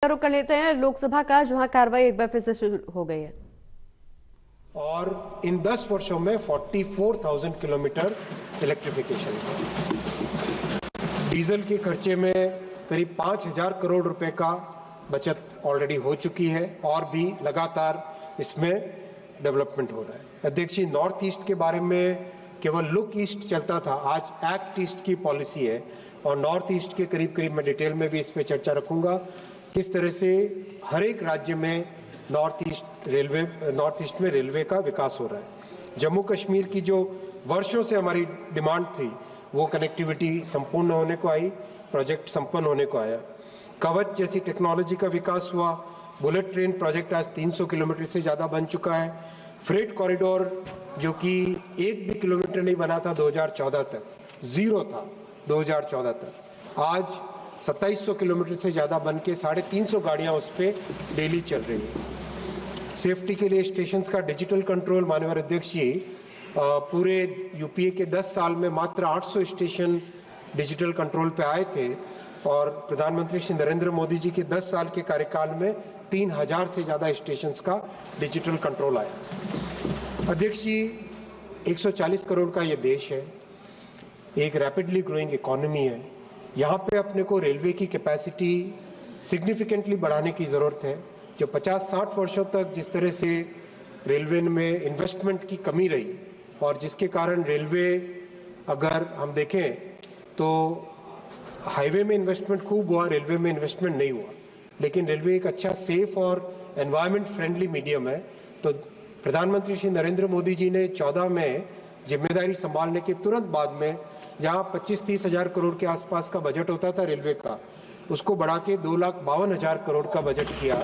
रुख कर लेते हैं लोकसभा का, जहां कार्रवाई एक बार फिर से शुरू हो गई है। और इन 10 वर्षों में 44,000 किलोमीटर इलेक्ट्रिफिकेशन, डीजल के खर्चे में करीब 5,000 करोड़ रुपए का बचत ऑलरेडी हो चुकी है और भी लगातार इसमें डेवलपमेंट हो रहा है। अध्यक्ष जी, नॉर्थ ईस्ट के बारे में केवल लुक ईस्ट चलता था, आज एक्ट ईस्ट की पॉलिसी है और नॉर्थ ईस्ट के करीब करीब मैं डिटेल में भी इस पे चर्चा रखूंगा। किस तरह से हर एक राज्य में नॉर्थ ईस्ट में रेलवे का विकास हो रहा है। जम्मू कश्मीर की जो वर्षों से हमारी डिमांड थी वो कनेक्टिविटी संपूर्ण होने को आई, प्रोजेक्ट संपन्न होने को आया। कवच जैसी टेक्नोलॉजी का विकास हुआ, बुलेट ट्रेन प्रोजेक्ट आज 300 किलोमीटर से ज़्यादा बन चुका है। फ्रेट कॉरिडोर जो कि एक भी किलोमीटर नहीं बना था 2014 तक, जीरो था 2014 तक, आज 2700 किलोमीटर से ज़्यादा बन के 350 गाड़ियाँ उस पर डेली चल रही हैं। सेफ्टी के लिए स्टेशंस का डिजिटल कंट्रोल, माननीय अध्यक्ष जी, पूरे यूपीए के 10 साल में मात्र 800 स्टेशन डिजिटल कंट्रोल पे आए थे और प्रधानमंत्री श्री नरेंद्र मोदी जी के 10 साल के कार्यकाल में 3000 से ज़्यादा स्टेशंस का डिजिटल कंट्रोल आया। अध्यक्ष जी, 140 करोड़ का ये देश है, एक रैपिडली ग्रोइंग इकोनॉमी है। यहाँ पे अपने को रेलवे की कैपेसिटी सिग्निफिकेंटली बढ़ाने की ज़रूरत है। जो 50-60 वर्षों तक जिस तरह से रेलवे में इन्वेस्टमेंट की कमी रही और जिसके कारण रेलवे, अगर हम देखें तो हाईवे में इन्वेस्टमेंट खूब हुआ, रेलवे में इन्वेस्टमेंट नहीं हुआ। लेकिन रेलवे एक अच्छा सेफ और एनवायरमेंट फ्रेंडली मीडियम है। तो प्रधानमंत्री श्री नरेंद्र मोदी जी ने 14 में जिम्मेदारी संभालने के तुरंत बाद में, जहां 25-30 हजार करोड़ के आसपास का बजट होता था रेलवे का, उसको बढ़ा के 2,52,000 करोड़ का बजट किया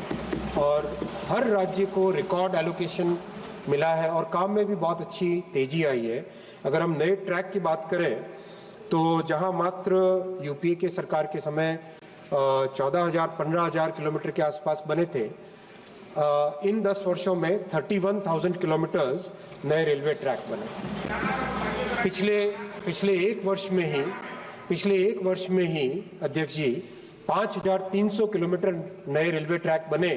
और हर राज्य को रिकॉर्ड एलोकेशन मिला है और काम में भी बहुत अच्छी तेजी आई है। अगर हम नए ट्रैक की बात करें तो जहां मात्र यूपीए के सरकार के समय 14,000-15,000 किलोमीटर के आसपास बने थे, इन 10 वर्षों में 31,000 किलोमीटर्स नए रेलवे ट्रैक बने। पिछले एक वर्ष में ही अध्यक्ष जी 5,300 किलोमीटर नए रेलवे ट्रैक बने,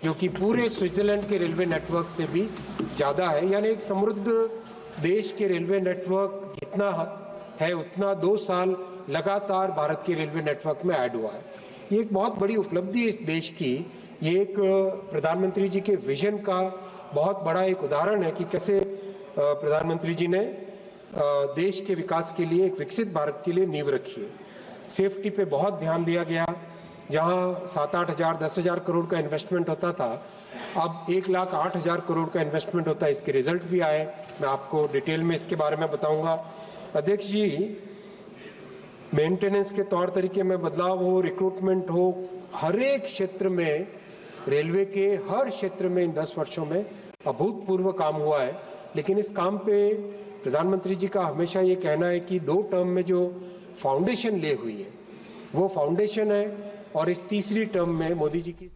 जो कि पूरे स्विट्जरलैंड के रेलवे नेटवर्क से भी ज़्यादा है। यानी एक समृद्ध देश के रेलवे नेटवर्क जितना है उतना 2 साल लगातार भारत के रेलवे नेटवर्क में ऐड हुआ है। ये एक बहुत बड़ी उपलब्धि है इस देश की। ये एक प्रधानमंत्री जी के विजन का बहुत बड़ा एक उदाहरण है कि कैसे प्रधानमंत्री जी ने देश के विकास के लिए, एक विकसित भारत के लिए नींव रखी है। सेफ्टी पे बहुत ध्यान दिया गया। जहां 7-8 हजार 10,000 करोड़ का इन्वेस्टमेंट होता था, अब 1,08,000 करोड़ का इन्वेस्टमेंट होता है। इसके रिजल्ट भी आए, मैं आपको डिटेल में इसके बारे में बताऊंगा। अध्यक्ष जी, मेंटेनेंस के तौर तरीके में बदलाव हो, रिक्रूटमेंट हो, हर एक क्षेत्र में, रेलवे के हर क्षेत्र में इन 10 वर्षों में अभूतपूर्व काम हुआ है। लेकिन इस काम पे प्रधानमंत्री जी का हमेशा ये कहना है कि 2 टर्म में जो फाउंडेशन ले हुई है वो फाउंडेशन है और इस तीसरी टर्म में मोदी जी की